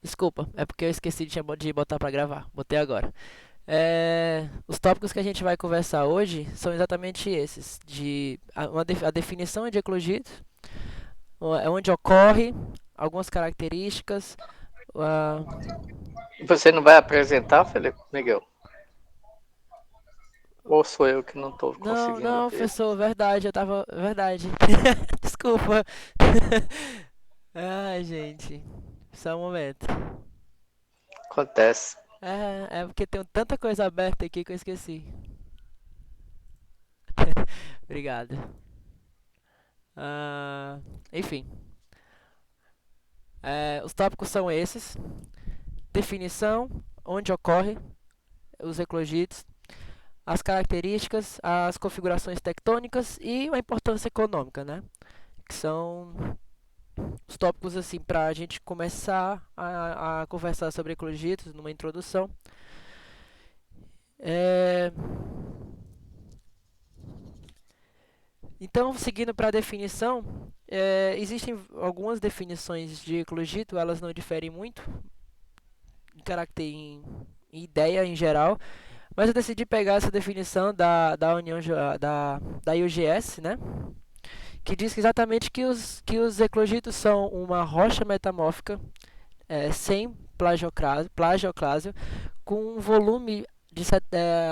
Desculpa, é porque eu esqueci de botar pra gravar. Botei agora. Os tópicos que a gente vai conversar hoje são exatamente esses, a definição de eclogito, onde ocorre, algumas características. ah, Você não vai apresentar, Felipe Miguel? Ou sou eu que não estou não, conseguindo não, ver? professor, verdade, eu tava. Verdade. Desculpa. Ai, gente. Só um momento. Acontece. É porque tem tanta coisa aberta aqui que eu esqueci. Obrigado. Ah, enfim, os tópicos são esses: definição, onde ocorre os eclogitos, as características, as configurações tectônicas e a importância econômica, né? Que são os tópicos assim para a gente começar a conversar sobre eclogitos numa introdução. É, Então, seguindo para a definição, existem algumas definições de eclogito, elas não diferem muito em caráter em ideia em geral, mas eu decidi pegar essa definição da União da IUGS, né? Que diz que exatamente que os eclogitos são uma rocha metamórfica sem plagioclásio com um volume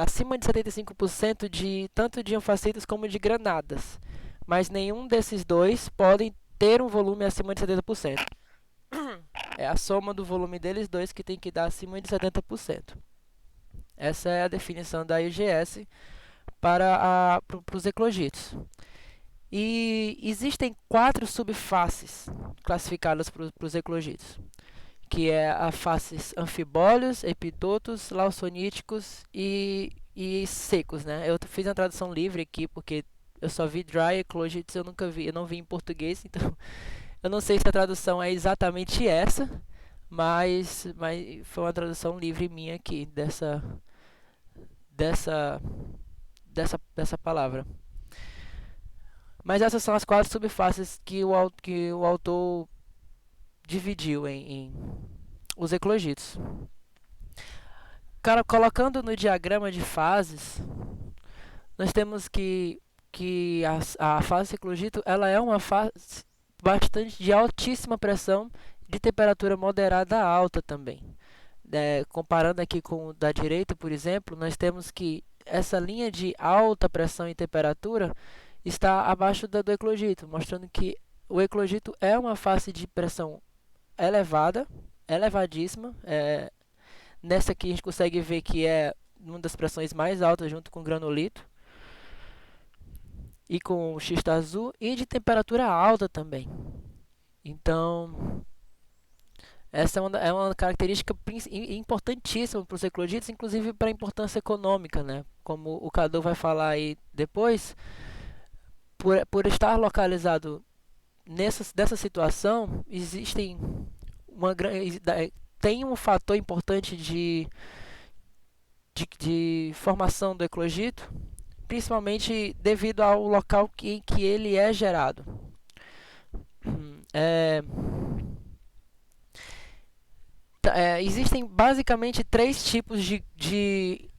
acima de 75% de tanto de anfacitos como de granadas, mas nenhum desses dois podem ter um volume acima de 70%. É a soma do volume deles dois que tem que dar acima de 70%. Essa é a definição da IGS para os eclogitos. E existem quatro subfaces classificadas para os eclogitos, que é a faces anfibólios, epidotos, lausoníticos e secos, né? Eu fiz uma tradução livre aqui porque eu só vi dry eclogitos, eu não vi em português, então eu não sei se a tradução é exatamente essa, mas foi uma tradução livre minha aqui dessa, dessa palavra. Mas essas são as quatro subfaces que o autor dividiu em os eclogitos. Cara, colocando no diagrama de fases, nós temos que a fase eclogito ela é uma fase bastante de altíssima pressão, de temperatura moderada a alta também. Comparando aqui com o da direita, por exemplo, nós temos que essa linha de alta pressão e temperatura está abaixo da do eclogito, mostrando que o eclogito é uma fase de pressão elevada, elevadíssima. Nessa aqui a gente consegue ver que é uma das pressões mais altas junto com o granulito e com o xisto azul e de temperatura alta também. Então, essa é uma característica importantíssima para os ecloditos, inclusive para a importância econômica, né? Como o Cadu vai falar aí depois, por estar localizado dessa situação, existem tem um fator importante de formação do eclogito, principalmente devido ao local em que ele é gerado. É, Existem basicamente três tipos de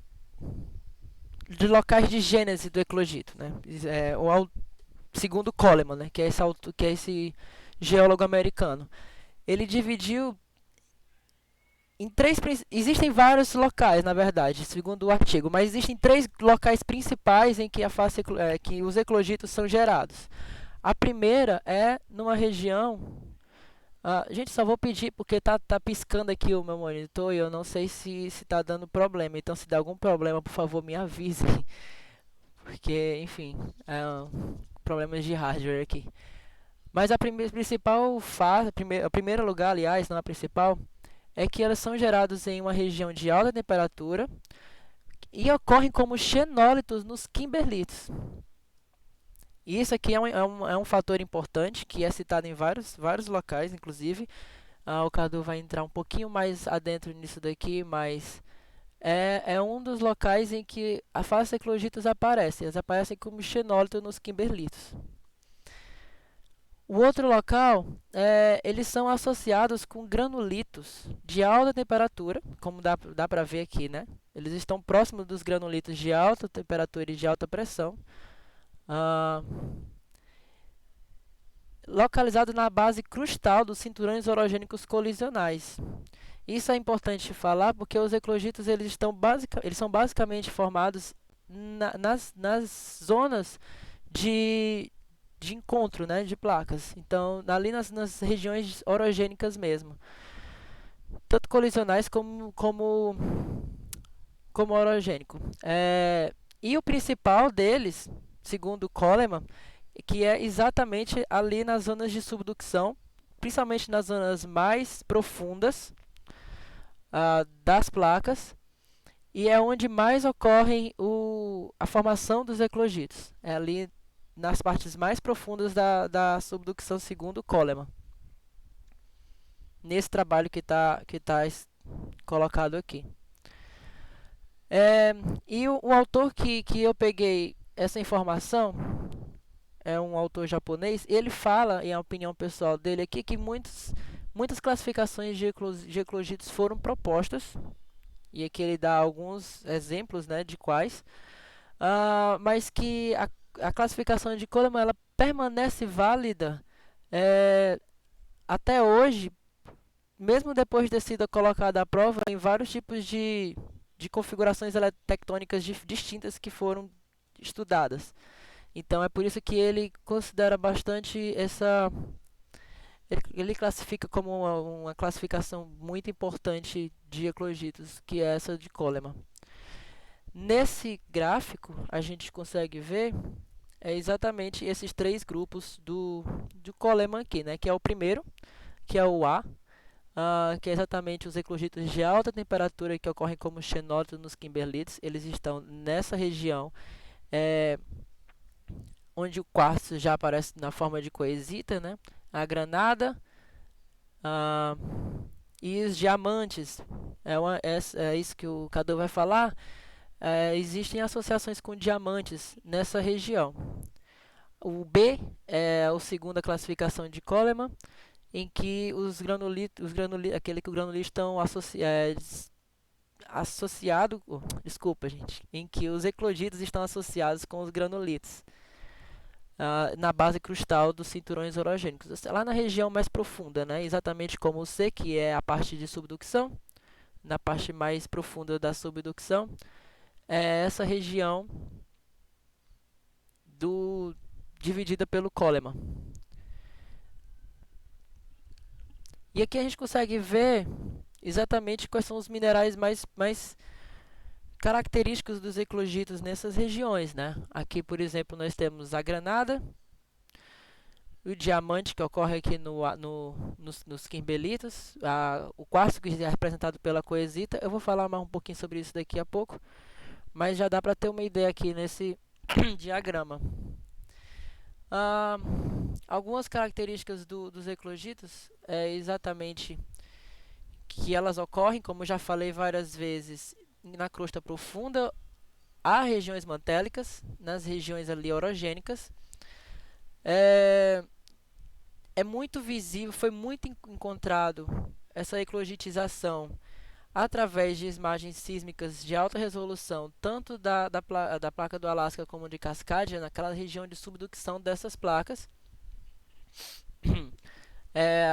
locais de gênese do eclogito, né? Segundo Coleman, né? Que é esse geólogo americano. Ele dividiu em três. Existem vários locais, na verdade, segundo o artigo, mas existem três locais principais em que, que os eclogitos são gerados. A primeira é numa região. Gente, só vou pedir porque tá piscando aqui o meu monitor e eu não sei se tá dando problema. Então, se der algum problema, por favor, me avise. Porque, enfim, problemas de hardware aqui. Mas a principal fase, o primeiro lugar, aliás, não a principal, é que elas são geradas em uma região de alta temperatura e ocorrem como xenólitos nos kimberlitos. E isso aqui é um fator importante que é citado em vários locais, inclusive. O Cadu vai entrar um pouquinho mais adentro nisso daqui, mas é um dos locais em que a face eclogitas aparecem. Elas aparecem como xenólito nos kimberlitos. O outro local, eles são associados com granulitos de alta temperatura, como dá para ver aqui, né? Eles estão próximos dos granulitos de alta temperatura e de alta pressão, ah, localizado na base crustal dos cinturões orogênicos colisionais. Isso é importante falar porque os eclogitos eles são basicamente formados nas zonas de, de encontro, né, de placas. Então, ali nas regiões orogênicas mesmo, tanto colisionais como orogênico. E o principal deles, segundo Coleman, que é exatamente ali nas zonas de subducção, principalmente nas zonas mais profundas das placas, e é onde mais ocorre a formação dos eclogitos. É ali nas partes mais profundas da subducção, segundo Coleman. Nesse trabalho que tá colocado aqui. E o autor que eu peguei essa informação é um autor japonês. Ele fala, em a opinião pessoal dele aqui, que muitas classificações de eclogitos foram propostas. E aqui ele dá alguns exemplos, né, de quais. Mas que a classificação de Coleman ela permanece válida até hoje, mesmo depois de ter sido colocada à prova em vários tipos de configurações tectônicas distintas que foram estudadas. Então é por isso que ele considera bastante essa. Ele classifica como uma classificação muito importante de eclogitos, que é essa de Coleman. Nesse gráfico, a gente consegue ver exatamente esses três grupos do Coleman aqui, né? Que é o primeiro, que é o A, que é exatamente os eclogitos de alta temperatura que ocorrem como xenólitos nos kimberlites. Eles estão nessa região onde o quartzo já aparece na forma de coesita, né? A granada e os diamantes. É isso que o Cadu vai falar. Existem associações com diamantes nessa região. O B é a segunda classificação de Coleman, em que aquele que os granulitos estão associados, desculpa, gente, em que os eclogitos estão associados com os granulitos na base crustal dos cinturões orogênicos, lá na região mais profunda, né? Exatamente como o C, que é a parte de subducção, na parte mais profunda da subducção, é essa região dividida pelo Coleman. E aqui a gente consegue ver exatamente quais são os minerais mais característicos dos eclogitos nessas regiões, né? Aqui, por exemplo, nós temos a granada, o diamante que ocorre aqui nos kimberlitos, o quartzo que é representado pela coesita. Eu vou falar mais um pouquinho sobre isso daqui a pouco, mas já dá para ter uma ideia aqui nesse diagrama. Algumas características dos eclogitos é exatamente que elas ocorrem, como já falei várias vezes, na crosta profunda. Há regiões mantélicas, nas regiões ali orogênicas. É muito visível, foi muito encontrado essa eclogitização através de imagens sísmicas de alta resolução, tanto da placa do Alasca como de Cascadia, naquela região de subducção dessas placas.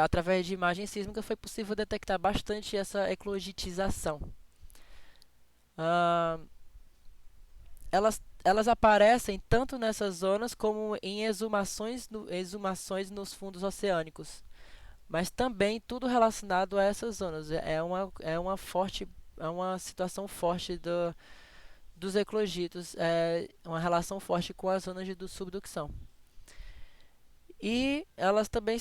Através de imagens sísmicas foi possível detectar bastante essa eclogitização. Elas aparecem tanto nessas zonas como em exumações nos fundos oceânicos, mas também tudo relacionado a essas zonas. É uma situação forte dos eclogitos, uma relação forte com as zonas de subducção. E elas também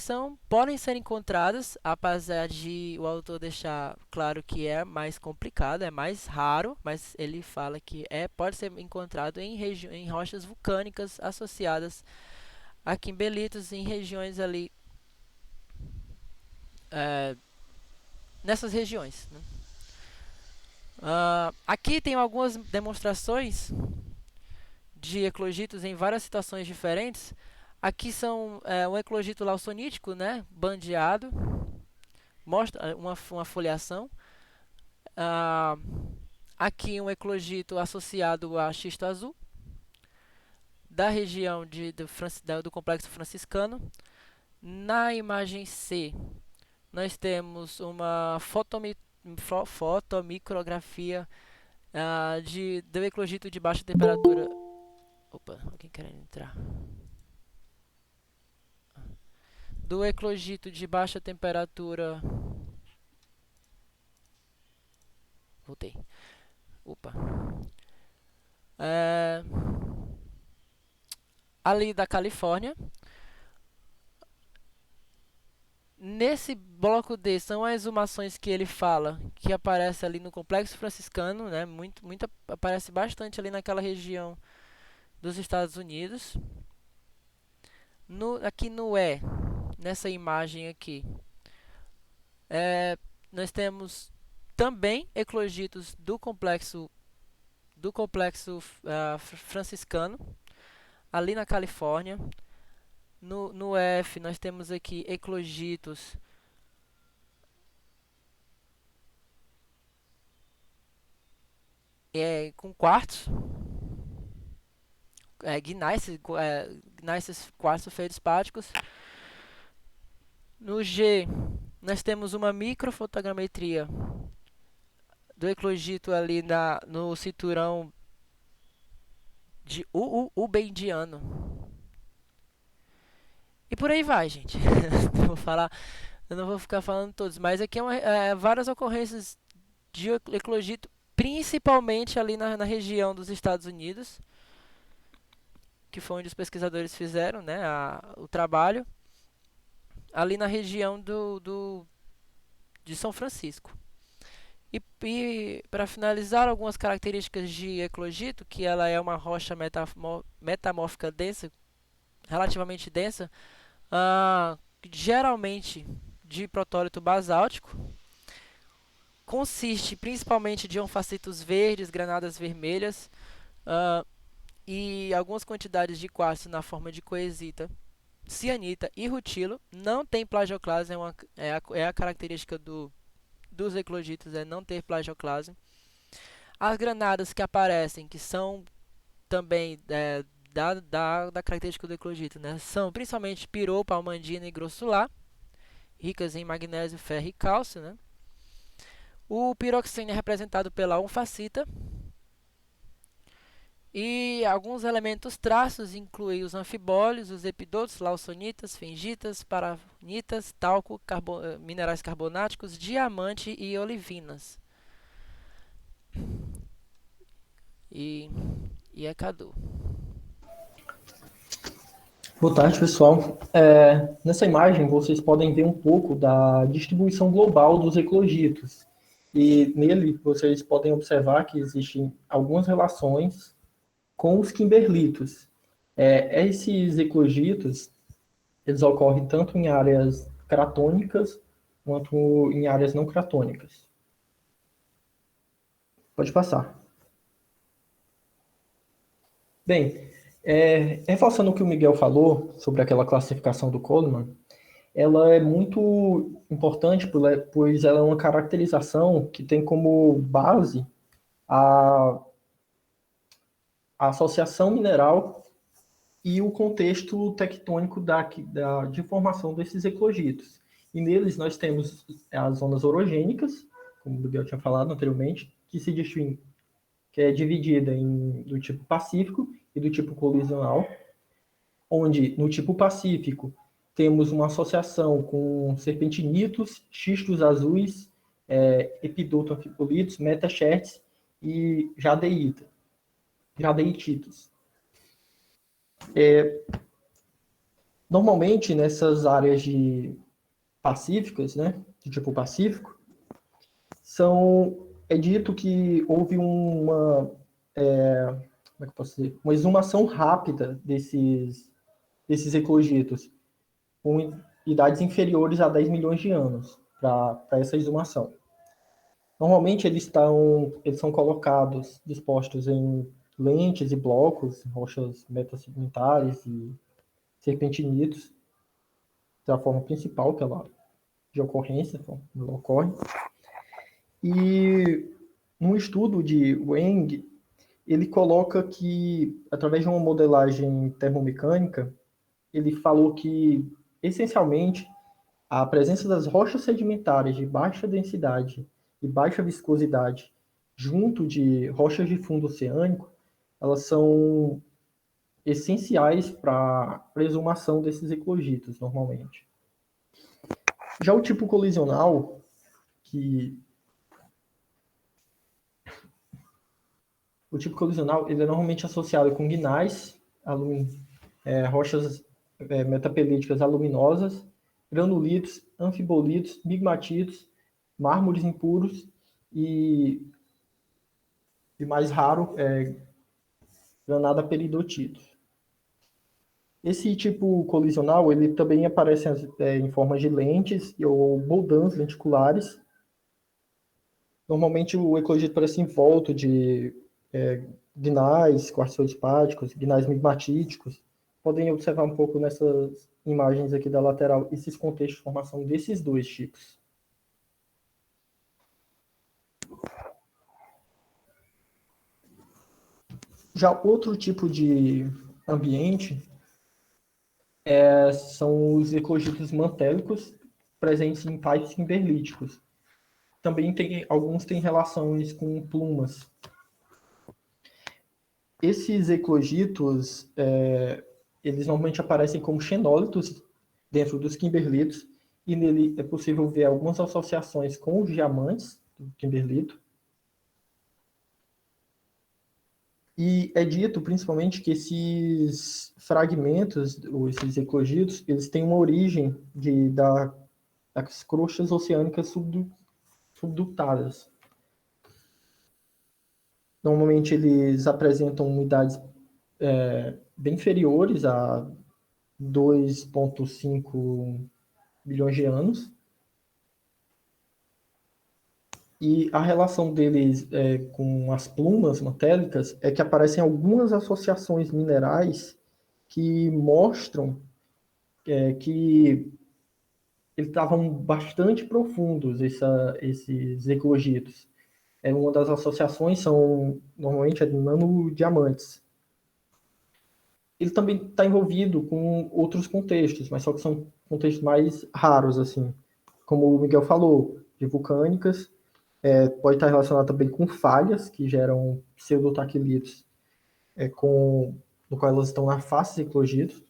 podem ser encontradas, apesar de o autor deixar claro que é mais complicado, é mais raro, mas ele fala que pode ser encontrado em rochas vulcânicas associadas a kimberlitos em regiões ali, nessas regiões, né? Aqui tem algumas demonstrações de eclogitos em várias situações diferentes. Aqui são um eclogito lausonítico, né, bandeado, mostra uma foliação. Ah, aqui um eclogito associado a xisto azul, da região do complexo franciscano. Na imagem C, nós temos uma fotomicrografia do eclogito de baixa temperatura. Opa, alguém querendo entrar? Do eclogito de baixa temperatura. Voltei. Opa. É, ali da Califórnia. Nesse bloco D são as exumações que ele fala, que aparece ali no Complexo Franciscano, né? Aparece bastante ali naquela região dos Estados Unidos. Aqui no E, nessa imagem aqui, nós temos também eclogitos do complexo franciscano, ali na Califórnia. No F, nós temos aqui eclogitos com quartzo, gneiss quartzo feldspáticos. No G, nós temos uma microfotogrametria do eclogito ali no cinturão de ubendiano. E por aí vai, gente. Eu não vou ficar falando todos, mas aqui várias ocorrências de eclogito, principalmente ali na região dos Estados Unidos, que foi onde os pesquisadores fizeram, né, o trabalho, ali na região de São Francisco. E para finalizar, algumas características de eclogito, que ela é uma rocha metamórfica densa, relativamente densa, geralmente de protólito basáltico, consiste principalmente de onfacitos verdes, granadas vermelhas, e algumas quantidades de quartzo na forma de coesita, cianita e rutilo. Não tem plagioclase, é a característica dos eclogitos, é não ter plagioclase. As granadas que aparecem, que são também da característica do eclogito, né, são principalmente piropa, almandina e grossular, ricas em magnésio, ferro e cálcio, né. O piroxene é representado pela onfacita. E alguns elementos traços incluem os anfibólios, os epidotos, lausonitas, fengitas, parafinitas, talco, minerais carbonáticos, diamante e olivinas. E é Cadu. Boa tarde, pessoal. Nessa imagem, vocês podem ver um pouco da distribuição global dos eclogitos. E nele, vocês podem observar que existem algumas relações com os kimberlitos. Esses eclogitos, eles ocorrem tanto em áreas cratônicas quanto em áreas não cratônicas. Pode passar. Bem, reforçando o que o Miguel falou sobre aquela classificação do Coleman, ela é muito importante, pois ela é uma caracterização que tem como base a associação mineral e o contexto tectônico de formação desses eclogitos. E neles nós temos as zonas orogênicas, como o Miguel tinha falado anteriormente, que é dividida do tipo pacífico e do tipo colisional, onde no tipo pacífico temos uma associação com serpentinitos, xistos azuis, epidoto anfibolitos, metachertes e jadeititos. Normalmente, nessas áreas pacíficas, né, do tipo pacífico, é dito que houve uma exumação rápida desses eclogitos, com idades inferiores a 10 milhões de anos, para essa exumação. Normalmente, eles são dispostos em lentes e blocos, rochas metasedimentares e serpentinitos, da forma principal de ocorrência, como ela ocorre. E no estudo de Wang, ele coloca que, através de uma modelagem termomecânica, ele falou que, essencialmente, a presença das rochas sedimentares de baixa densidade e baixa viscosidade, junto de rochas de fundo oceânico, elas são essenciais para a presumação desses eclogitos, normalmente. Já o tipo colisional, ele é normalmente associado com guinais, rochas metapelíticas aluminosas, granulitos, anfibolitos, migmatitos, mármores impuros e mais raro, granada peridotitos. Esse tipo colisional, ele também aparece em formas de lentes ou boldãs lenticulares. Normalmente o eclogito parece envolto de gnais quartzo-feldspáticos, gnais migmatíticos. Podem observar um pouco nessas imagens aqui da lateral, esses contextos de formação desses dois tipos. Já outro tipo de ambiente são os eclogitos mantélicos presentes em pipes kimberlíticos. Também alguns têm relações com plumas. Esses eclogitos, eles normalmente aparecem como xenólitos dentro dos kimberlitos, e nele é possível ver algumas associações com os diamantes do kimberlito. E é dito, principalmente, que esses fragmentos, ou esses eclogitos, eles têm uma origem das crochas oceânicas subductadas. Normalmente eles apresentam unidades bem inferiores a 2,5 bilhões de anos. E a relação deles com as plumas mantélicas é que aparecem algumas associações minerais que mostram que eles estavam bastante profundos, esses eclogitos. Uma das associações normalmente nanodiamantes. Ele também está envolvido com outros contextos, mas só que são contextos mais raros, assim. Como o Miguel falou, de vulcânicas, pode estar relacionado também com falhas que geram pseudotaquilitos, no qual elas estão na face dos eclogitos.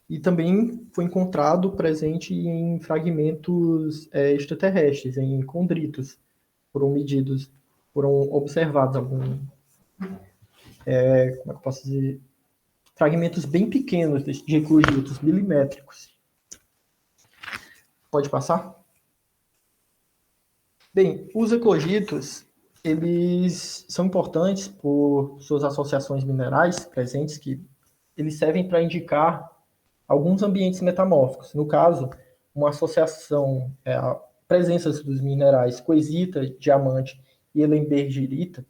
E também foi encontrado presente em fragmentos extraterrestres, em condritos, foram observados como é que eu posso dizer, fragmentos bem pequenos de eclogitos milimétricos. Pode passar? Bem, os eclogitos, eles são importantes por suas associações minerais presentes, que eles servem para indicar alguns ambientes metamórficos. No caso, uma associação, a presença dos minerais coesita, diamante e helenbergirita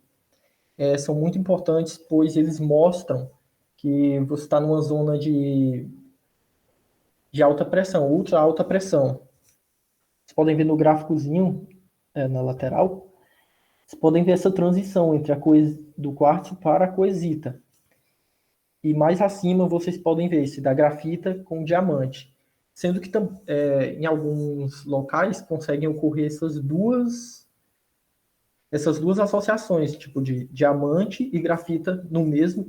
são muito importantes, pois eles mostram que você está numa zona de alta pressão, ultra alta pressão. Vocês podem ver no gráficozinho na lateral, vocês podem ver essa transição entre do quartzo para a coesita. E mais acima vocês podem ver esse da grafita com diamante. Sendo que em alguns locais conseguem ocorrer essas duas associações, tipo de diamante e grafita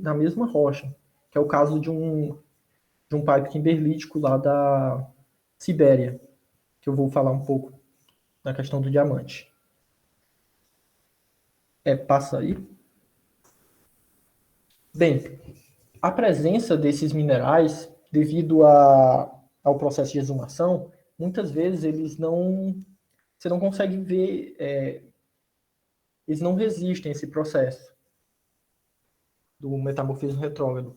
na mesma rocha, que é o caso de um pipe kimberlítico lá da Sibéria, que eu vou falar um pouco na questão do diamante. Passa aí. Bem, a presença desses minerais, devido ao processo de exumação, muitas vezes você não consegue ver, eles não resistem a esse processo do metamorfismo retrógrado.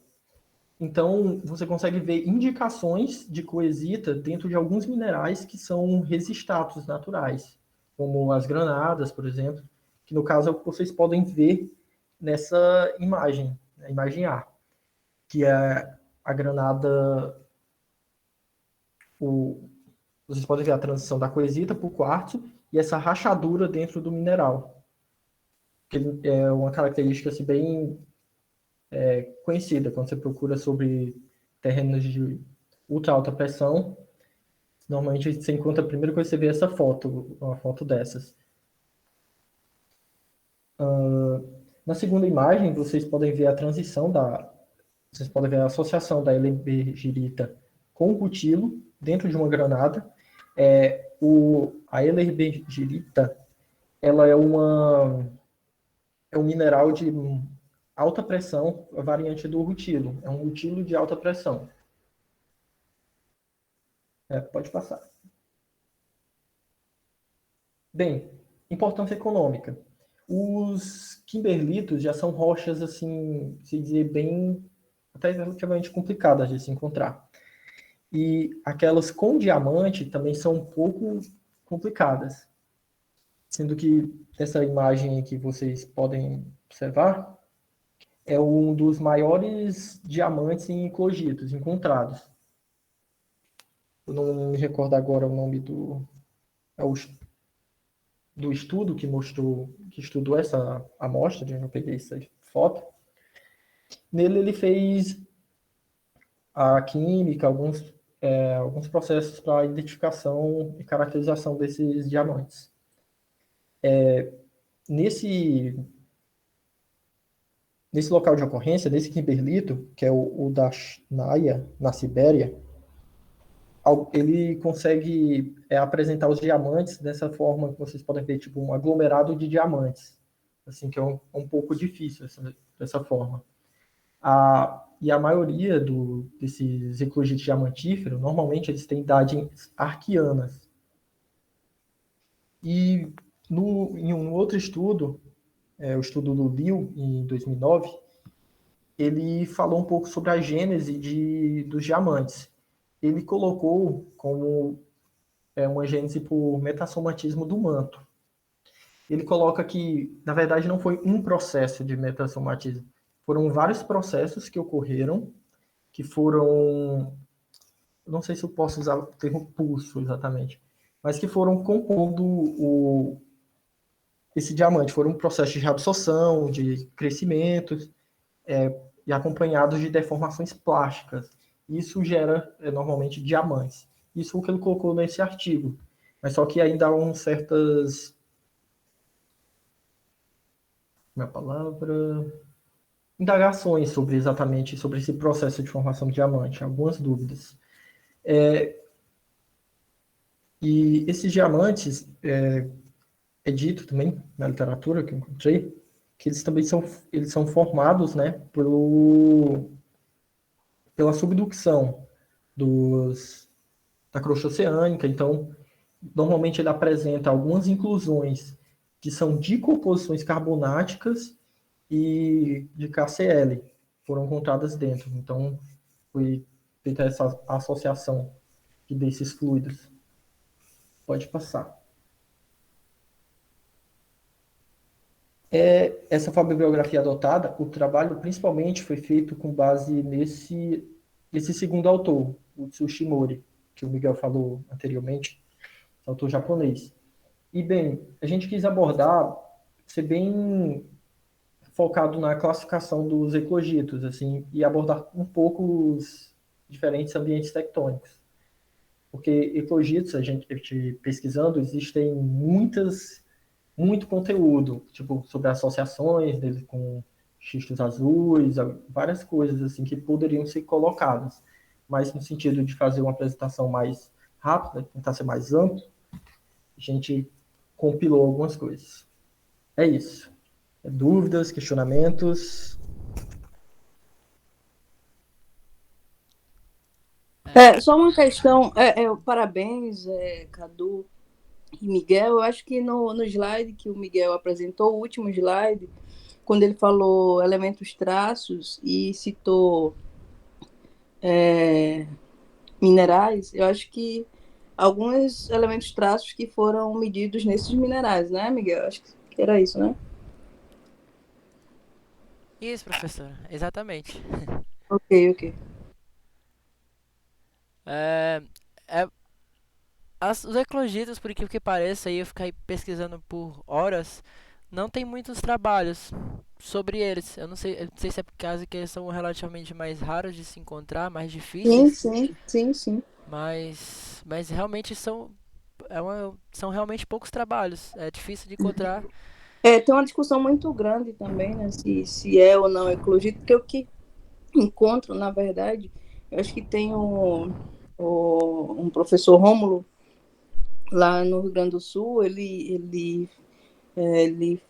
Então, você consegue ver indicações de coesita dentro de alguns minerais que são resistatos naturais, como as granadas, por exemplo, que no caso é o que vocês podem ver nessa imagem, a imagem A, que a granada, vocês podem ver a transição da coesita para o quartzo e essa rachadura dentro do mineral, que é uma característica assim, bem conhecida quando você procura sobre terrenos de ultra alta pressão. Normalmente você encontra a primeira coisa que você vê essa foto, uma foto dessas. Na segunda imagem, vocês podem ver a transição vocês podem ver a associação da helerbergirita com o rutilo dentro de uma granada. A helerbergirita, ela é um mineral de alta pressão, a variante do rutilo. É um rutilo de alta pressão. Pode passar. Bem, importância econômica. Os kimberlitos já são rochas, assim, se dizer, bem, até relativamente complicadas de se encontrar. E aquelas com diamante também são um pouco complicadas. Sendo que essa imagem que vocês podem observar é um dos maiores diamantes em eclogitos encontrados. Eu não me recordo agora o nome do estudo que estudou essa amostra, eu peguei essa foto. Nele ele fez a química, alguns processos para identificação e caracterização desses diamantes. Nesse local de ocorrência, nesse kimberlito, que é o da Naia, na Sibéria, ele consegue apresentar os diamantes dessa forma que vocês podem ver, tipo um aglomerado de diamantes, assim, que é um pouco difícil dessa forma. E a maioria desses eclogitos diamantíferos, normalmente eles têm idades arquianas. E em um outro estudo, o estudo do Liu, em 2009, ele falou um pouco sobre a gênese dos diamantes. Ele colocou como uma gênese por metassomatismo do manto. Ele coloca que, na verdade, não foi um processo de metassomatismo. Foram vários processos que ocorreram, que foram... Não sei se eu posso usar o termo pulso exatamente, mas que foram compondo esse diamante. Foram processos de reabsorção, de crescimento, e acompanhados de deformações plásticas. Isso gera, normalmente, diamantes. Isso é o que ele colocou nesse artigo. Mas só que ainda há certas... Minha palavra... Indagações exatamente sobre esse processo de formação de diamante. Algumas dúvidas. E esses diamantes, é dito também na literatura que eu encontrei, que eles também são formados, né, pela subducção da crosta oceânica. Então, normalmente ele apresenta algumas inclusões que são de composições carbonáticas e de KCl, foram encontradas dentro. Então, foi feita essa associação desses fluidos. Pode passar. Essa foi a bibliografia adotada. O trabalho principalmente foi feito com base nesse segundo autor, o Tsushimori, que o Miguel falou anteriormente, autor japonês. E, bem, a gente quis ser bem focado na classificação dos eclogitos, assim, e abordar um pouco os diferentes ambientes tectônicos. Porque eclogitos, a gente pesquisando, existem muito conteúdo, tipo, sobre associações dele com xistos azuis, várias coisas assim que poderiam ser colocadas, mas no sentido de fazer uma apresentação mais rápida, tentar ser mais amplo, a gente compilou algumas coisas. É isso. Dúvidas, questionamentos? Só uma questão, parabéns, Cadu e Miguel. Eu acho que no slide que o Miguel apresentou, o último slide, quando ele falou elementos traços e citou minerais, eu acho que alguns elementos traços que foram medidos nesses minerais, né, Miguel? Acho que era isso, né? Isso, professora, exatamente. Ok. É, é, os eclogitos, por incrível que pareça, aí eu fiquei pesquisando por horas, não tem muitos trabalhos sobre eles. Eu não sei se é por causa que eles são relativamente mais raros de se encontrar, mais Sim, difíceis, sim, sim, sim. mas realmente são realmente poucos trabalhos. É difícil de encontrar. Tem uma discussão muito grande também, né? Se é ou não eclogito, porque o que encontro, na verdade, eu acho que tem um professor Rômulo, lá no Rio Grande do Sul, ele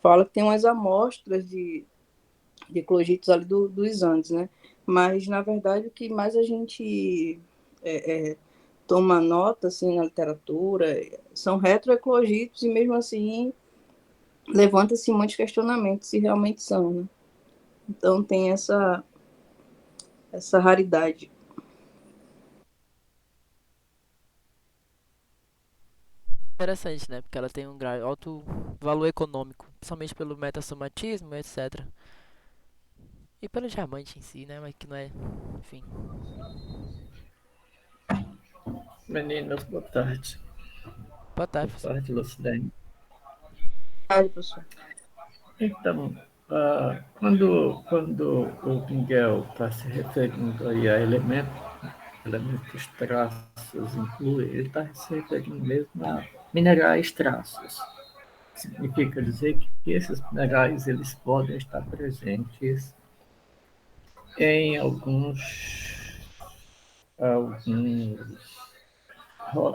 fala que tem umas amostras de eclogitos ali dos Andes, né? Mas, na verdade, o que mais a gente é, é, toma nota, assim, na literatura, são retroeclogitos, e mesmo assim levanta-se muitos questionamentos se realmente são, né? Então tem essa raridade. Interessante, né? Porque ela tem um alto valor econômico, principalmente pelo metassomatismo, etc. E pelo diamante em si, né? Mas que não é. Enfim. Meninas, boa tarde. Boa tarde, Boa professor. tarde, Lucidene. Professor. Então, quando o Miguel está se referindo aí a elementos traços inclui, ele está se referindo mesmo a minerais traços. Significa dizer que esses minerais eles podem estar presentes em alguns,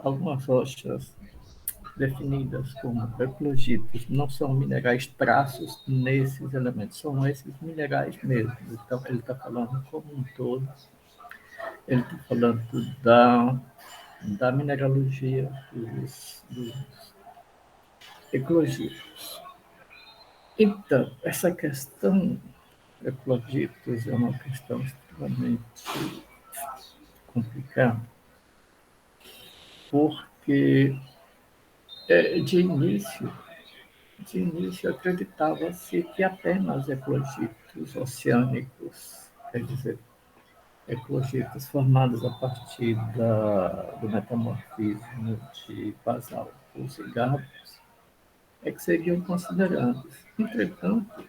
algumas rochas definidas como eclogitos. Não são minerais traços nesses elementos, são esses minerais mesmos. Então, ele está falando como um todo, ele está falando da mineralogia dos eclogitos. Então, essa questão eclogitos é uma questão extremamente complicada, porque de início acreditava-se que apenas eclogitos oceânicos, quer dizer, eclogitos formados a partir do metamorfismo de basaltos e gabros, é que seriam considerados. Entretanto,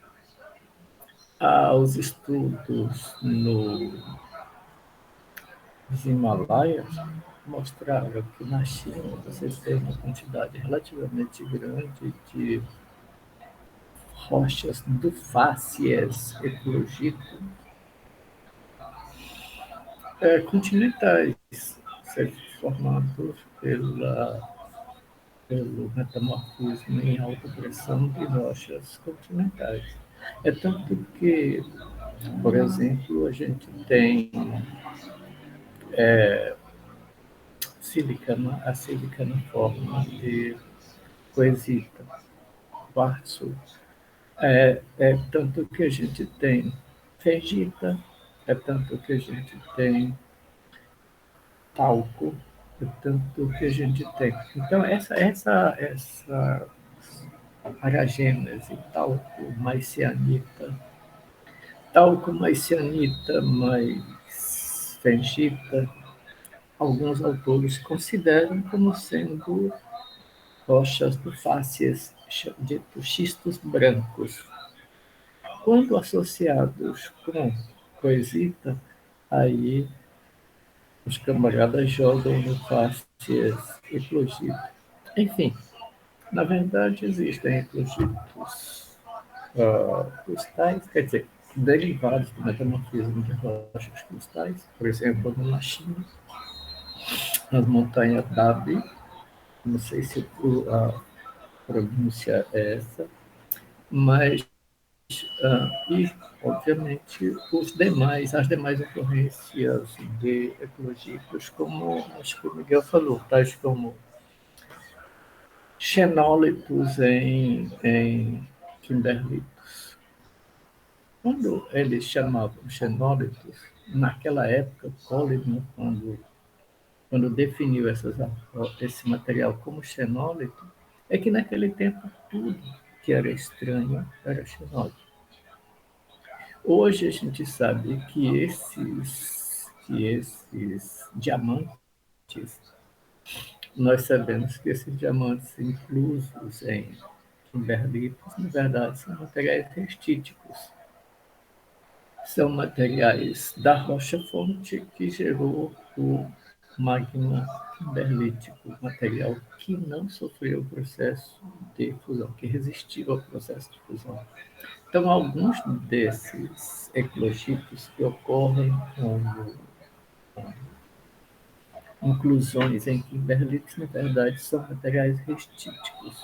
os estudos nos Himalaias mostraram que na China você tem uma quantidade relativamente grande de rochas dufáceas eclogito continentais, formados pelo metamorfismo em alta pressão de rochas continentais. É tanto que, por exemplo, a gente tem a sílica na forma de coesita, quartzo. É tanto que a gente tem fengita, é tanto que a gente tem talco, é tanto que a gente tem. Então, essa paragênese, talco mais cianita, mais fengita, alguns autores consideram como sendo rochas dufáceas, dito xistos brancos. Quando associados com coesita, aí os camaradas jogam no fáscias eclogito. Enfim, na verdade existem eclogitos cristais, quer dizer, derivados do metamorfismo de rochas cristais, por exemplo, na China, nas montanhas Dabi, não sei se a pronúncia é essa, mas e, obviamente, as demais ocorrências de eclogitos, como acho que o Miguel falou, tais como xenólitos em kimberlitos. Quando eles chamavam xenólitos, naquela época, Coleman, quando definiu esse material como xenólito, é que naquele tempo tudo que era estranho era xenólito. Hoje a gente sabe que esses diamantes diamantes. Nós sabemos que esses diamantes inclusos em kimberlitos, na verdade, são materiais restíticos. São materiais da rocha-fonte que gerou o magma kimberlítico, material que não sofreu o processo de fusão, que resistiu ao processo de fusão. Então, alguns desses eclogitos que ocorrem como inclusões em kimberlitos, na verdade, são materiais restíticos.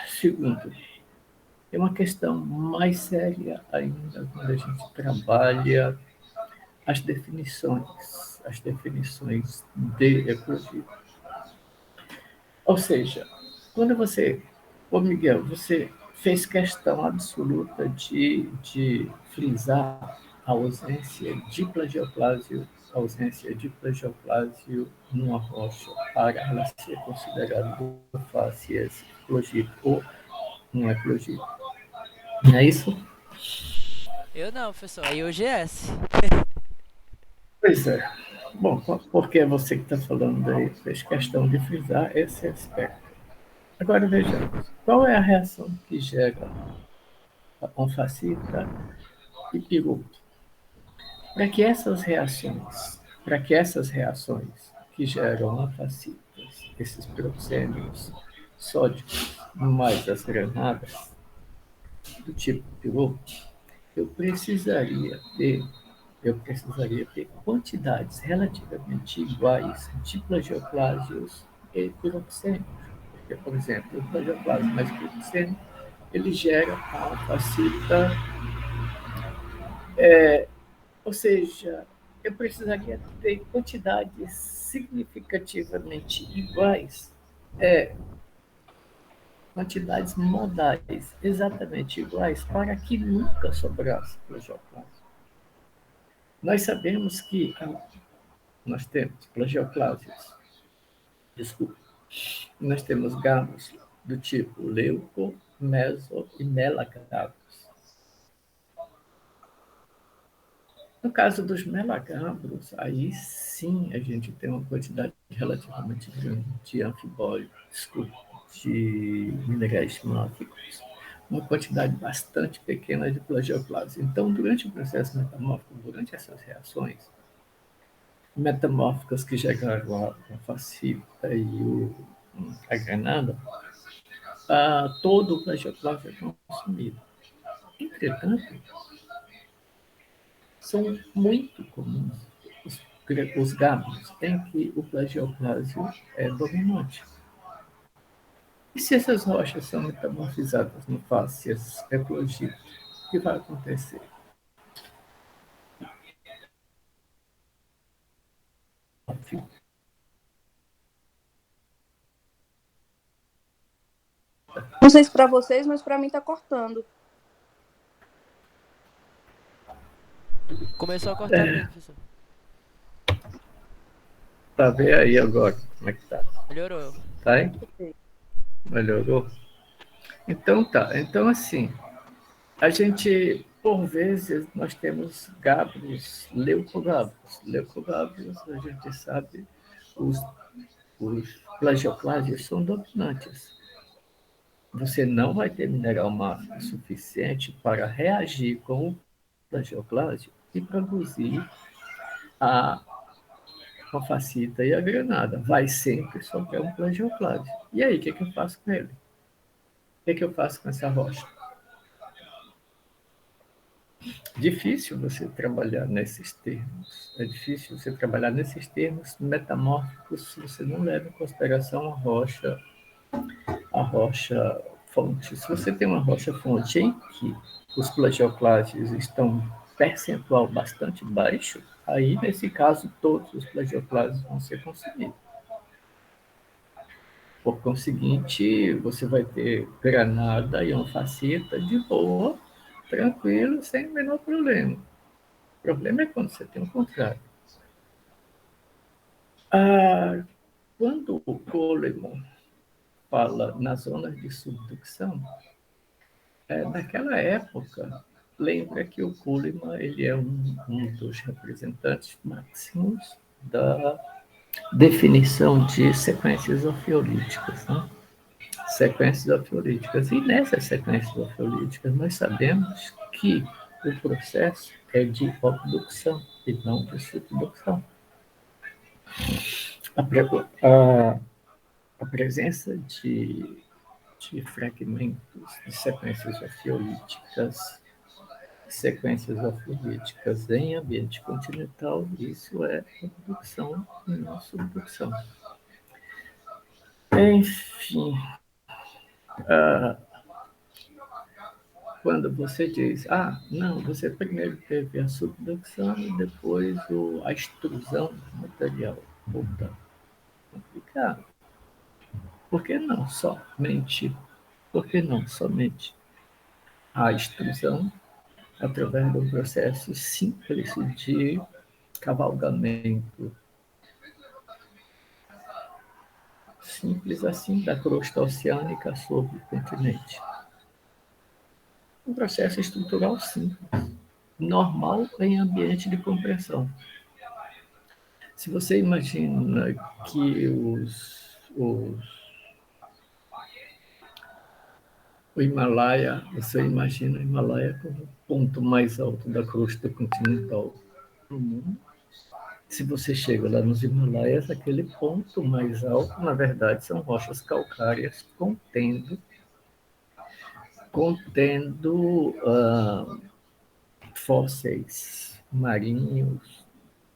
Segundo, é uma questão mais séria ainda quando a gente trabalha as definições de ecologia. Ou seja, quando você, ô Miguel, você fez questão absoluta de frisar a ausência de plagioclásio numa rocha para ela ser considerada uma face eclogite ou um eclogite. Não é isso? Eu não, professor. Aí o GS. Pois é. Bom, porque é você que está falando aí, fez questão de frisar esse aspecto. Agora vejamos, qual é a reação que gera a anfacita e pirupo? Para que essas reações que geram anfacitas, esses piroxênios sódicos, mais as granadas do tipo pirupo, eu precisaria ter eu precisaria ter quantidades relativamente iguais de plagioclásios e piroxênios. Porque, por exemplo, o plagioclásio mais piroxênio, ele gera a alfacita, ou seja, eu precisaria ter quantidades significativamente iguais, quantidades modais exatamente iguais, para que nunca sobrasse plagioclásio. Nós sabemos que nós temos plagioclásios, desculpa, nós temos gamos do tipo leuco, meso e melagamos. No caso dos melagambros, aí sim a gente tem uma quantidade relativamente grande de de minerais máficos, uma quantidade bastante pequena de plagioclase. Então, durante o processo metamórfico, durante essas reações metamórficas que chegaram a facita e a granada, todo o plagioclase é consumido. Entretanto, são muito comuns os gados em que o plagioclásio é dominante. E se essas rochas são metamorfizadas no fácias eclogito, o que vai acontecer? Não sei se para vocês, mas para mim está cortando. Começou a cortar mesmo, professor. Tá vendo aí agora como é que tá? Melhorou. Tá aí? Melhorou? Então tá. Então, assim, a gente, por vezes, nós temos gabros, leucogabros. Leucogabros, a gente sabe, os plagioclásios são dominantes. Você não vai ter mineral máfico suficiente para reagir com o plagioclásio e produzir a facita e a granada. Vai sempre sobrar um plagioclásio. E aí, o que eu faço com ele? O que eu faço com essa rocha? Difícil você trabalhar nesses termos. É difícil você trabalhar nesses termos metamórficos se você não leva em consideração a rocha fonte. Se você tem uma rocha fonte em que os plagioclásios estão percentual bastante baixo, aí, nesse caso, todos os plagioclásios vão ser consumidos. Por conseguinte, você vai ter granada e anfacita de boa, tranquilo, sem o menor problema. O problema é quando você tem o contrário. Quando o Coleman fala nas zonas de subducção, naquela época, lembra que o Kuhlmann ele é um dos representantes máximos da definição de sequências orfeolíticas, né? Sequências orfeolíticas. E nessas sequências orfeolíticas, nós sabemos que o processo é de obdução e não de subdução. A presença de fragmentos de sequências orfeolíticas em ambiente continental, isso é abdução e não subdução. Enfim, quando você diz, não, você primeiro teve a subdução e depois a extrusão do material. Puta, complicado. Por que não somente? Por que não somente a extrusão através de um processo simples de cavalgamento? Simples assim, da crosta oceânica sobre o continente. Um processo estrutural simples, normal em ambiente de compressão. Se você imagina que o Himalaia, você imagina o Himalaia como o ponto mais alto da crosta continental do mundo. Se você chega lá nos Himalaias, aquele ponto mais alto, na verdade, são rochas calcárias contendo fósseis marinhos,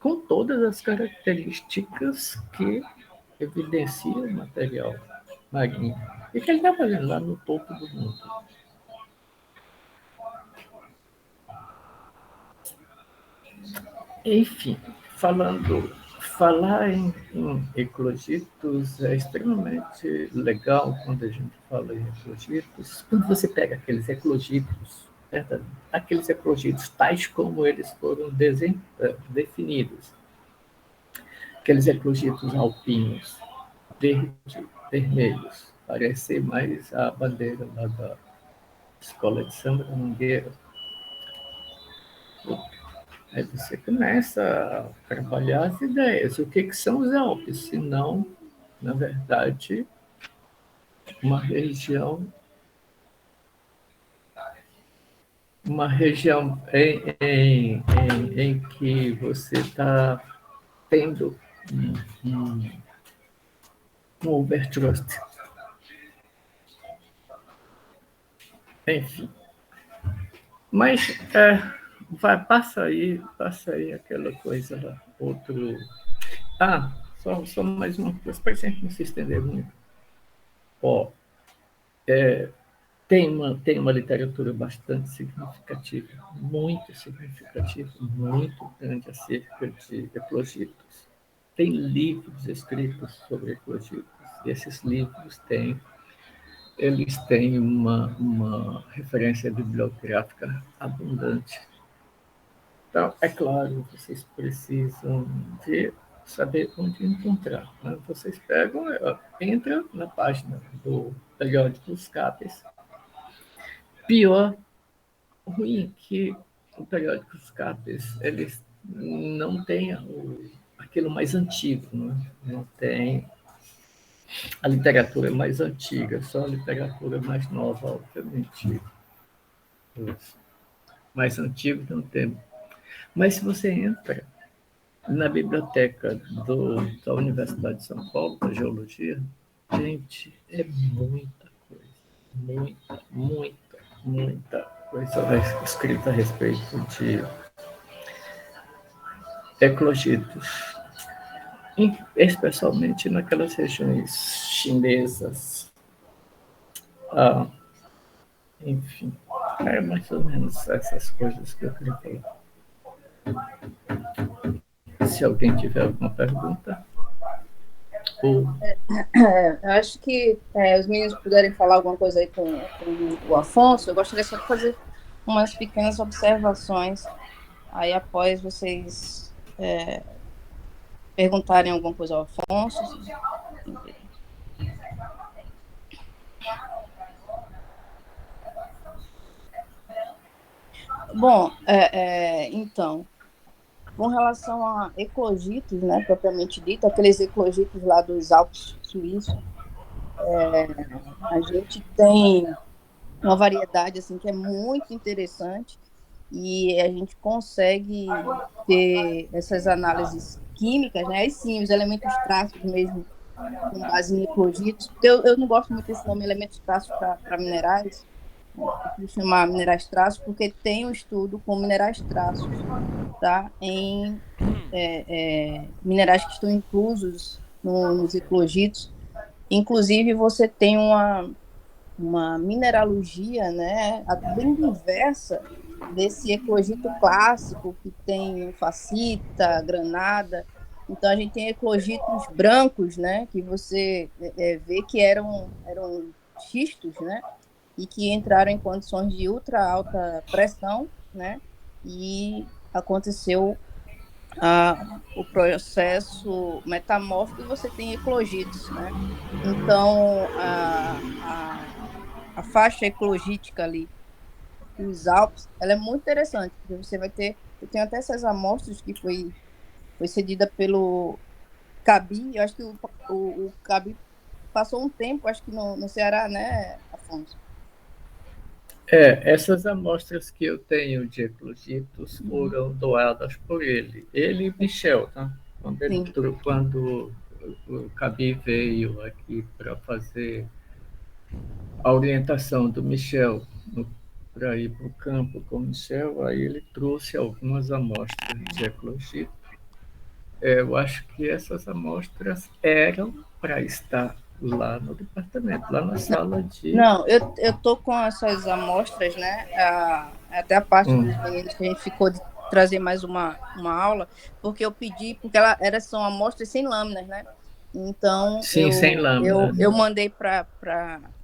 com todas as características que evidenciam o material marinho. E que ele está fazendo lá no topo do mundo? Enfim, falar em eclogitos é extremamente legal quando a gente fala em eclogitos. Quando você pega aqueles eclogitos, aqueles eclogitos tais como eles foram definidos, aqueles eclogitos alpinos, vermelhos, parece mais a bandeira lá da Escola de Samba da Mangueira. Aí você começa a trabalhar as ideias. O que são os Alpes? Se não, na verdade, uma região em que você está tendo um overthrust. Enfim. Mas passa aí aquela coisa lá. Só mais uma coisa, para a gente não se estender muito. Tem uma literatura bastante significativa, muito significativa, muito grande acerca de eclogitos. Tem livros escritos sobre eclogitos, e esses livros eles têm uma referência bibliográfica abundante. Então, é claro, vocês precisam de saber onde encontrar. Né? Vocês entram na página do periódico Os Capes. Pior, ruim que o periódico Os Capes, eles não têm aquilo mais antigo, né? Não tem a literatura mais antiga, só a literatura mais nova, obviamente. Os mais antigos não tem. Mas se você entra na biblioteca da Universidade de São Paulo, da Geologia, gente, é muita coisa. Muita coisa escrita a respeito de eclogitos, especialmente naquelas regiões chinesas. Enfim, é mais ou menos essas coisas que eu queria falar. Se alguém tiver alguma pergunta. Eu acho que os meninos puderem falar alguma coisa aí com o Afonso, eu gostaria só de fazer umas pequenas observações. Aí, após vocês perguntarem alguma coisa ao Afonso. Bom, então, com relação a eclogitos, né, propriamente dito, aqueles eclogitos lá dos Alpes suíços, a gente tem uma variedade assim que é muito interessante e a gente consegue ter essas análises químicas, né? Aí sim, os elementos traços mesmo com base em eclogitos. Eu não gosto muito desse nome elementos traços para minerais, né? Eu prefiro chamar minerais traços porque tem um estudo com minerais traços, tá? Em minerais que estão inclusos nos eclogitos. Inclusive, você tem uma mineralogia, né, bem diversa desse eclogito clássico que tem facita, granada. Então a gente tem eclogitos brancos, né, que você vê que eram xistos, né, e que entraram em condições de ultra alta pressão, né, e aconteceu o processo metamórfico e você tem eclogitos, né? Então, a faixa eclogítica ali dos Alpes, ela é muito interessante, porque você vai ter, eu tenho até essas amostras que foi cedida pelo Cabi, eu acho que o Cabi passou um tempo, acho que no Ceará, né, Afonso? Essas amostras que eu tenho de eclogitos foram doadas por ele e Michel, tá? Sim. Quando o Cabi veio aqui para fazer a orientação do Michel para ir para o campo com o Michel, aí ele trouxe algumas amostras de eclogito. Eu acho que essas amostras eram para estar lá no departamento, lá na sala de. Não, eu tô com essas amostras, né? Até a parte dos meninos que a gente ficou de trazer mais uma aula, porque eu pedi, porque são amostras sem lâminas, né? Então Sim, sem eu lâmina. mandei para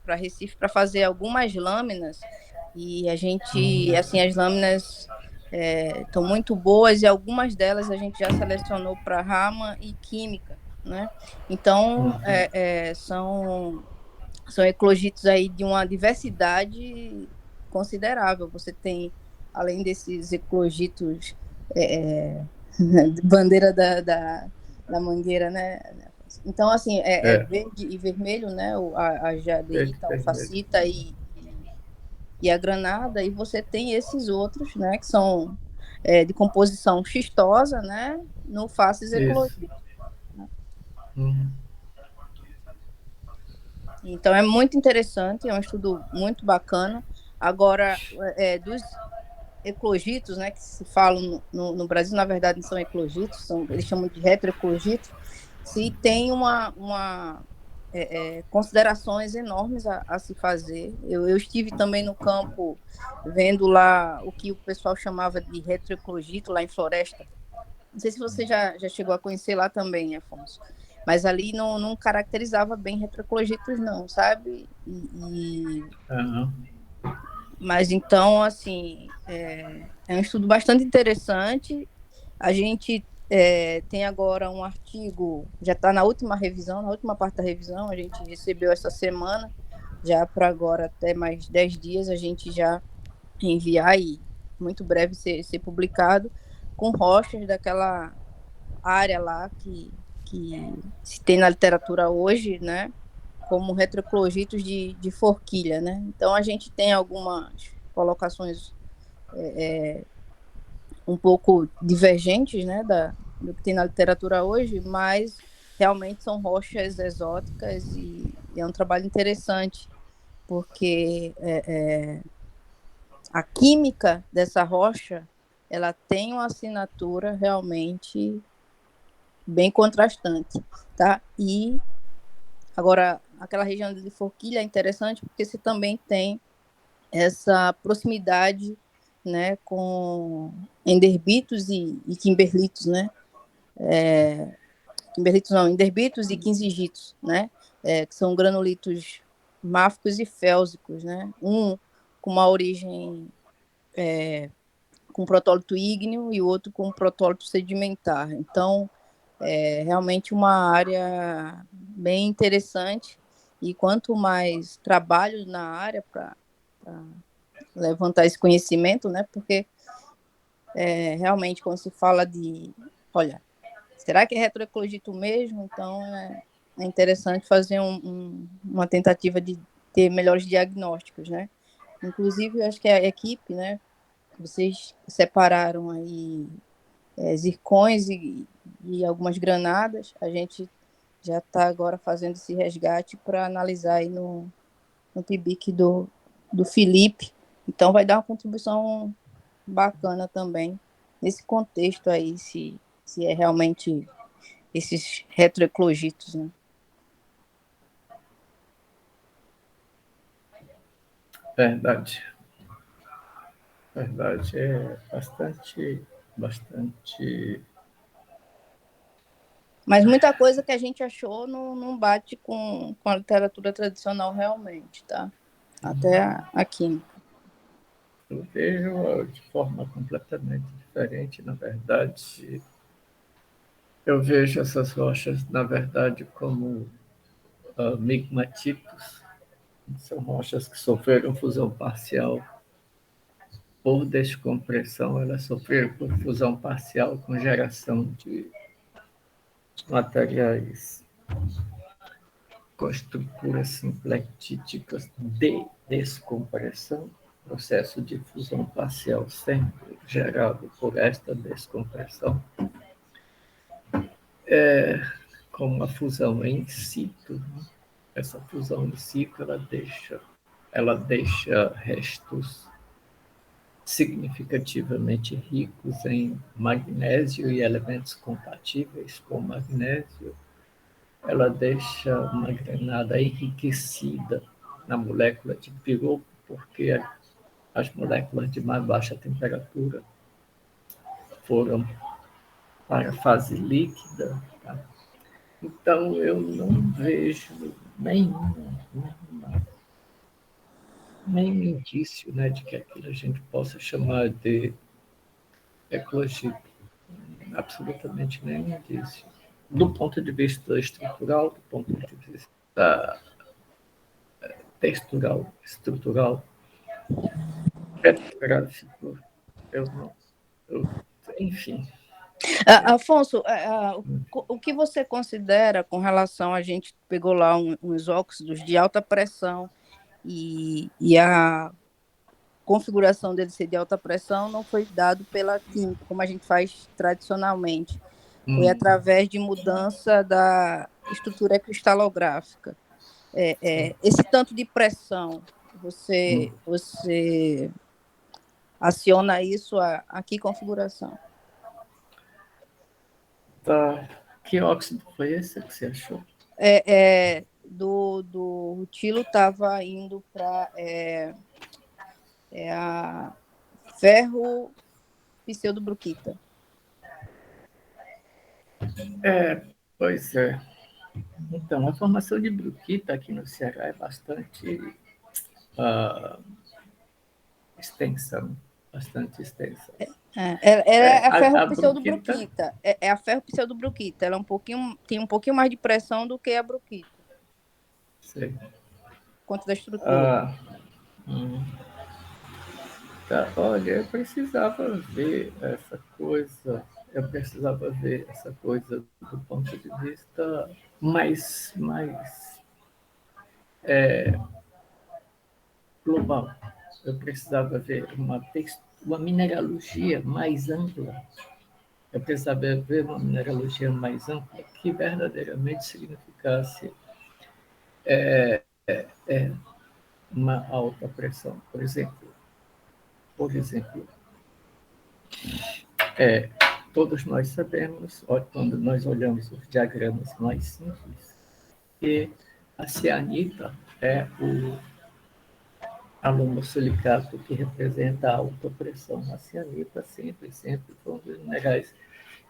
Recife para fazer algumas lâminas e a gente, assim, as lâminas estão muito boas e algumas delas a gente já selecionou para Rama e Química, né? Então são eclogitos aí de uma diversidade considerável. Você tem, além desses eclogitos, bandeira da mangueira, né? Então, assim, verde e vermelho, né? A Verde jadeíta, a vermelho. alfacita e a granada, e você tem esses outros, né? Que são de composição xistosa, né? No faces Isso. eclogito. Então, é muito interessante, é um estudo muito bacana. Agora, dos eclogitos, né, que se falam no Brasil, na verdade não são eclogitos, eles chamam de retroeclogitos, se tem considerações enormes a se fazer. Eu estive também no campo vendo lá o que o pessoal chamava de retroeclogito, lá em Floresta. Não sei se você já chegou a conhecer lá também, Afonso. Mas ali não caracterizava bem retroclogitos, não, sabe? Mas então, assim, é um estudo bastante interessante. A gente tem agora um artigo, já está na última revisão, na última parte da revisão, a gente recebeu essa semana, já para agora até mais 10 dias, a gente já enviar e muito breve ser publicado, com rochas daquela área lá que se tem na literatura hoje, né, como retroclogitos de forquilha, né? Então a gente tem algumas colocações um pouco divergentes, né, do que tem na literatura hoje, mas realmente são rochas exóticas e é um trabalho interessante, porque a química dessa rocha ela tem uma assinatura realmente bem contrastante, tá? E agora aquela região de forquilha é interessante porque você também tem essa proximidade, né, com enderbitos e kimberlitos, né? Kimberlitos não, enderbitos e quinzigitos, né? Que são granulitos máficos e félsicos, né? Um com uma origem com protólito ígneo e o outro com protólito sedimentar. Então, é realmente uma área bem interessante e quanto mais trabalho na área para levantar esse conhecimento, né? Porque realmente, quando se fala de, olha, será que é retroeclogito mesmo? Então, é interessante fazer uma tentativa de ter melhores diagnósticos, né? Inclusive, eu acho que a equipe, né, vocês separaram aí zircões e algumas granadas, a gente já está agora fazendo esse resgate para analisar aí no PIBIC do Felipe. Então, vai dar uma contribuição bacana também nesse contexto aí, se é realmente esses retroeclogitos, né? Verdade. Verdade. É bastante. Mas muita coisa que a gente achou não bate com a literatura tradicional realmente, tá? Até a química. Eu vejo de forma completamente diferente, na verdade. Eu vejo essas rochas, na verdade, como migmatitos. São rochas que sofreram fusão parcial por descompressão, elas sofreram por fusão parcial com geração de materiais com estruturas simplectíticas de descompressão, processo de fusão parcial sempre gerado por esta descompressão, como a fusão em situ. Né? Essa fusão in situ ela deixa restos significativamente ricos em magnésio e elementos compatíveis com magnésio. Ela deixa uma granada enriquecida na molécula de piroco, porque as moléculas de mais baixa temperatura foram para a fase líquida. Tá? Então, eu não vejo nenhum indício, né, de que aquilo a gente possa chamar de eclogia. Absolutamente nenhum indício. Do ponto de vista estrutural, do ponto de vista textural, estrutural, petrográfico, eu não. Enfim. Afonso, o que você considera com relação a gente pegou lá uns óxidos de alta pressão e a configuração dele ser de alta pressão não foi dado pela química, como a gente faz tradicionalmente. Foi através de mudança da estrutura cristalográfica. Esse tanto de pressão, você aciona isso a que configuração? Tá. Que óxido foi esse que você achou? Do rutilo estava indo para a ferro pseudobruquita. Pois é. Então, a formação de bruquita aqui no Ceará é bastante extensa, né? Bastante extensa. É a ferro A bruquita, pseudobruquita. É a ferro pseudobruquita. Ela tem um pouquinho mais de pressão do que a bruquita, sei. quanto da estrutura. Tá, olha, eu precisava ver essa coisa do ponto de vista mais global. Eu precisava ver uma mineralogia mais ampla. Eu precisava ver uma mineralogia mais ampla que verdadeiramente significasse uma alta pressão. Por exemplo, todos nós sabemos, quando nós olhamos os diagramas mais simples, que a cianita é o aluminosilicato que representa a alta pressão. A cianita sempre foi um dos minerais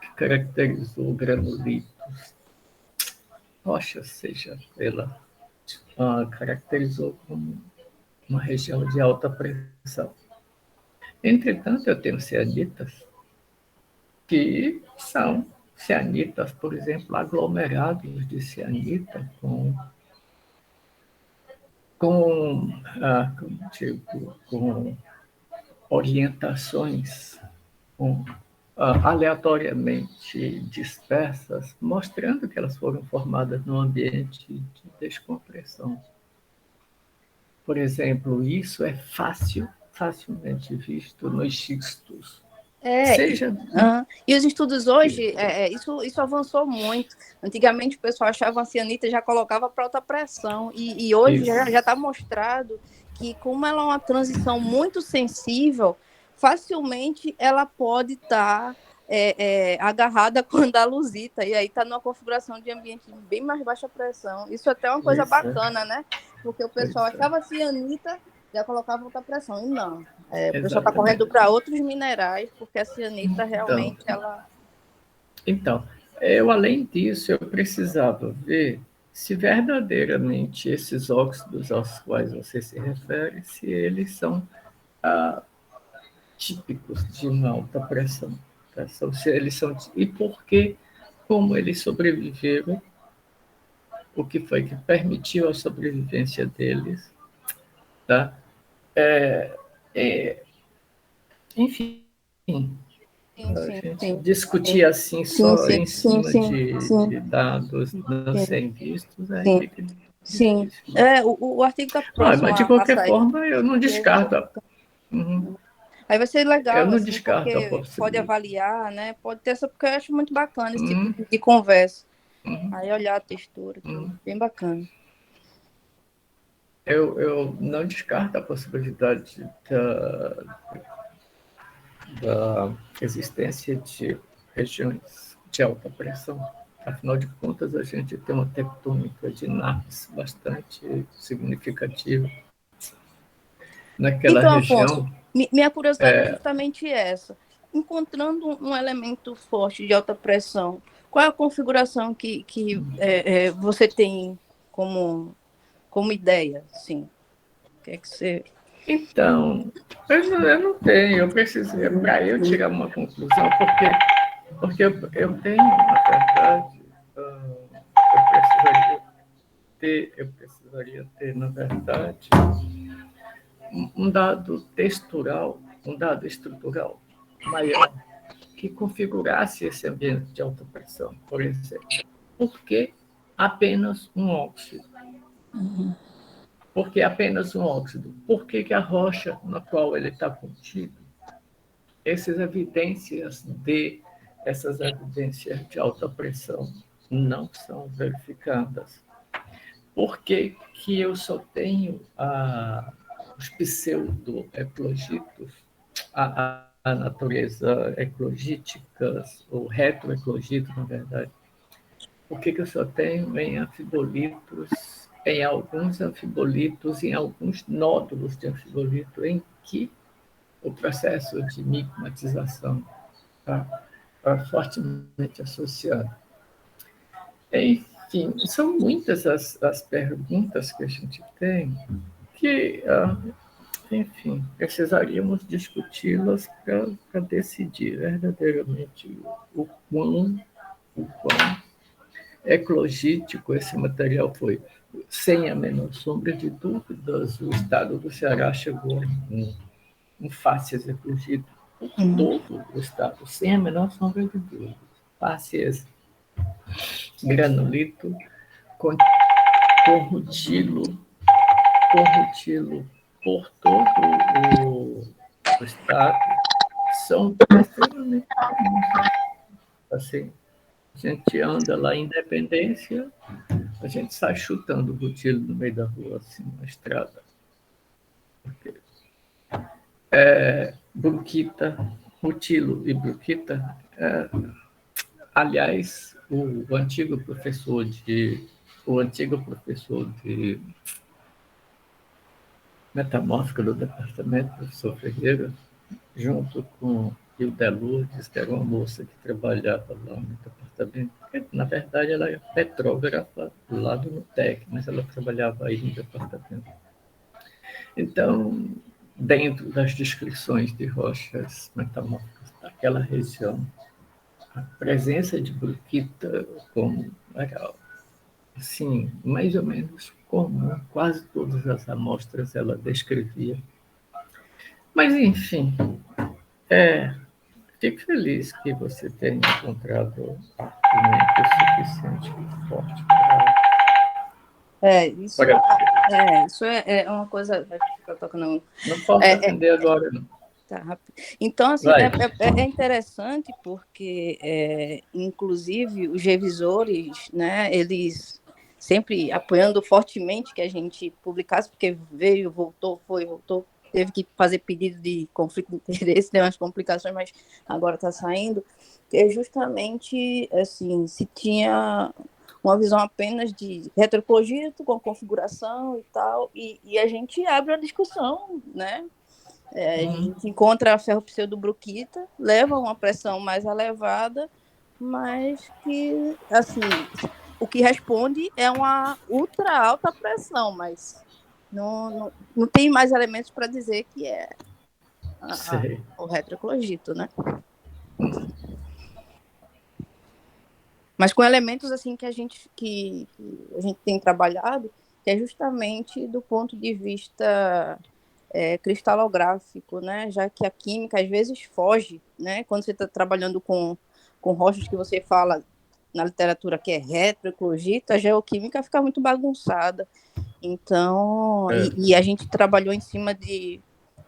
que caracterizou granulitos, rochas, seja pela caracterizou como uma região de alta pressão. Entretanto, eu tenho cianitas que são cianitas, por exemplo, aglomerados de cianita com orientações com, aleatoriamente dispersas, mostrando que elas foram formadas num ambiente de descompressão. Por exemplo, isso é facilmente visto nos xistos. Seja... E os estudos hoje, isso avançou muito. Antigamente o pessoal achava a cianita e já colocava para alta pressão, e hoje já está mostrado que, como ela é uma transição muito sensível, facilmente ela pode estar agarrada com a andaluzita, e aí está numa configuração de ambiente de bem mais baixa pressão. Isso até é uma coisa bacana, né? Porque o pessoal achava a cianita, já colocava alta pressão, e não. O pessoal está correndo para outros minerais, porque a cianita realmente, ela... Então, eu, além disso, eu precisava ver se verdadeiramente esses óxidos aos quais você se refere, se eles são típicos de uma alta pressão. Se eles são, e por que, como eles sobreviveram, o que foi que permitiu a sobrevivência deles, tá? Enfim, a gente discutir assim só em cima de dados não sem vistos, aí fica difícil. Sim, o artigo está próximo. Mas de qualquer forma, eu não descarto. Aí vai ser legal, eu não assim, descarto a porque possibilidade. pode avaliar, né? Pode ter essa, porque eu acho muito bacana esse tipo de conversa. Aí olhar a textura, bem bacana. Eu não descarto a possibilidade da existência de regiões de alta pressão. Afinal de contas, a gente tem uma tectônica de naves bastante significativa naquela então, região. Afonso, minha curiosidade é justamente essa. Encontrando um elemento forte de alta pressão, qual é a configuração que você tem como ideia? Sim. O que é que você... Então, eu não tenho, eu preciso, para eu tirar uma conclusão, porque eu tenho, na verdade, eu precisaria ter, na verdade, um dado textural, um dado estrutural maior, que configurasse esse ambiente de alta pressão, por exemplo. Por que apenas um óxido? Por que apenas um óxido? Por que a rocha na qual ele está contido, essas evidências de alta pressão não são verificadas? Por que eu só tenho os pseudo-eclogitos, a natureza eclogítica, ou retroeclogito, na verdade? Por que eu só tenho em anfibolitos, em alguns anfibolitos, em alguns nódulos de anfibolito, em que o processo de migmatização está fortemente associado? Enfim, são muitas as perguntas que a gente tem que, enfim, precisaríamos discuti-las para decidir verdadeiramente o quão eclogítico esse material foi. Sem a menor sombra de dúvidas, o estado do Ceará chegou em fáscias eclogíticas por todo o estado, sem a menor sombra de dúvidas. Fáscias, granulito, corrutilo por todo o estado, são extremamente comuns. Assim, a gente anda lá em Independência, a gente sai chutando o rutilo no meio da rua, assim, na estrada. Bruquita, rutilo e bruquita, aliás, o antigo professor de metamórfica do departamento, professor Ferreira, junto com Hilda Lourdes, que era uma moça que trabalhava lá no departamento. Na verdade, ela era petrógrafa lá do NUTEC, mas ela trabalhava aí no departamento. Então, dentro das descrições de rochas metamórficas daquela região, a presença de bruquita como era, assim, mais ou menos comum, quase todas as amostras ela descrevia. Mas, enfim, Fico feliz que você tenha encontrado argumento suficiente forte Isso, para... isso é uma coisa que eu tô tocando. Não posso É, atender agora, não. tá rápido. Então, assim, Vai. é interessante porque, inclusive, os revisores, né, eles sempre apoiando fortemente que a gente publicasse, porque veio, voltou, foi, voltou, teve que fazer pedido de conflito de interesse, tem umas complicações, mas agora está saindo, é justamente, assim, se tinha uma visão apenas de retrocogito com configuração e tal, e a gente abre a discussão, né? A gente encontra a ferropseudobruquita, leva uma pressão mais elevada, mas que, assim, o que responde é uma ultra alta pressão, mas não tem mais elementos para dizer que é Sei. o retroclogito, né? Mas com elementos assim que a gente tem trabalhado, que é justamente do ponto de vista cristalográfico, né? Já que a química às vezes foge, né? Quando você está trabalhando com rochas que você fala na literatura que é retroeclogita, a geoquímica fica muito bagunçada. Então, e a gente trabalhou em cima de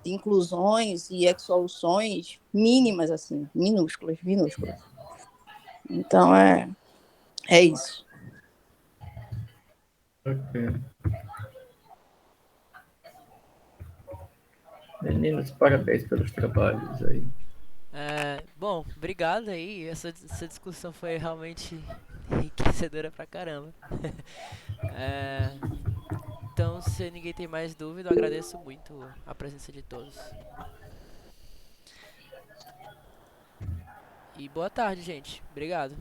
inclusões e exsoluções mínimas, assim, minúsculas, minúsculas. Então, é isso. Ok. Meninos, parabéns pelos trabalhos aí. Bom, obrigado aí. Essa discussão foi realmente enriquecedora pra caramba. É, então, se ninguém tem mais dúvida, eu agradeço muito a presença de todos. E boa tarde, gente. Obrigado.